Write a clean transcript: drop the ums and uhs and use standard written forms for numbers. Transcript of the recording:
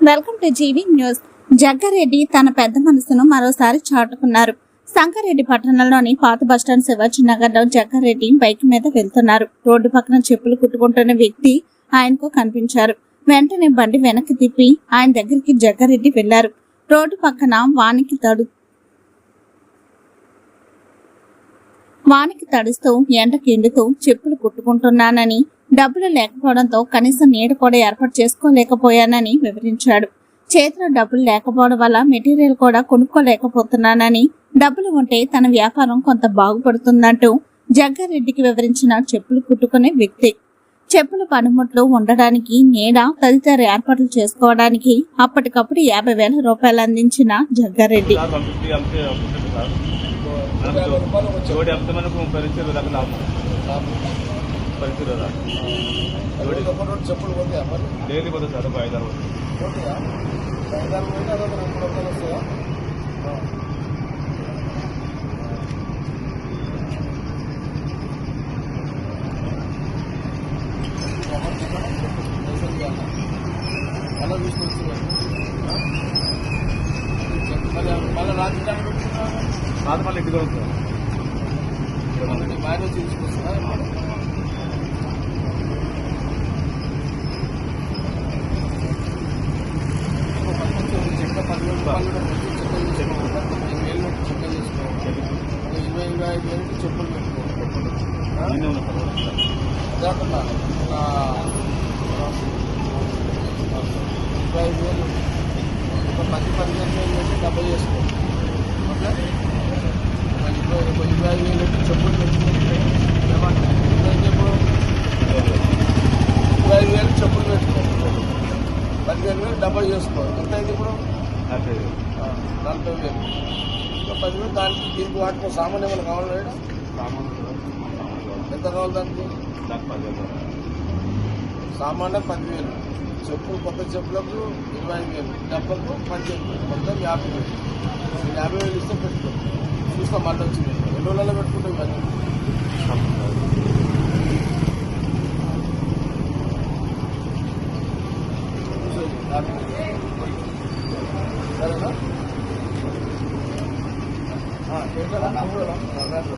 Welcome to GV news. Jaggareddy తన పెద్ద మనసును మరోసారి చాటుకున్నారు. సంగారెడ్డి పట్టణంలోని పాత బస్టాండ్ శివాజీ నగర్ లో జగ్గారెడ్డి బైక్ మీద వెళ్తున్నారు. రోడ్డు పక్కన చెప్పులు కుట్టుకుంటున్న వ్యక్తి ఆయనకు కనిపించారు. వెంటనే బండి వెనక్కి తిప్పి ఆయన దగ్గరికి జగ్గారెడ్డి వెళ్లారు. రోడ్డు పక్కన వానికి తడుస్తూ ఎండకి ఎండుతూ చెప్పులు కుట్టుకుంటున్నానని, డబ్బులు లేకపోవడంతో కనీసం నీడ కూడా ఏర్పాటు చేసుకోలేకపోయానని వివరించాడు. చేతిలో డబ్బులు లేకపోవడం వల్ల మెటీరియల్ కూడా కొనుక్కోలేకపోతున్నానని, డబ్బులు ఉంటే తన వ్యాపారం కొంత బాగుపడుతుందంటూ జగ్గారెడ్డికి వివరించిన చెప్పులు కుట్టుకునే వ్యక్తి. చెప్పుల పనిముట్లు ఉండడానికి, నీడ తదితర ఏర్పాట్లు చేసుకోవడానికి అప్పటికప్పుడు 50,000 రూపాయలు అందించిన జగ్గారెడ్డి చెప్పులు డైలీ పోతుంది సార్. 5-6 అలా తీసుకొచ్చి మళ్ళీ రాత్రి రాత్రి మళ్ళీ ఇంటికి వస్తుంది. బాగా తీసుకొస్తున్నా చెక్క 10,000 చెక్క చేసుకోవాలి. 25,000 చెప్పులు పెట్టుకోవాలి. కాకుండా 25,000 ఒక 10-15,000 పెట్టి డబ్బు చేసుకోవాలి. 25,000 చెప్పులు పెట్టుకుంటే ఏమంటారు? 25,000 చెప్పులు పెట్టుకోవాలి. 15,000 డబ్బులు చేసుకోవాలి. ఎంత అయింది ఇప్పుడు? 40,000. ఇంకా 10,000 దానికి దీనికి వాటికో సామాన్ ఏమైనా కావాలి? ఎంత కావాలి దానికి? సామాన్ 10,000, చెప్పులు కొత్త చెప్పులకు 25,000, డబ్బకు 15,000, మొత్తం 50,000. 50,000 ఇస్తే పెట్టుకో. చూస్తాం మళ్ళీ వచ్చింది. 2 రోజులలో పెట్టుకుంటాం.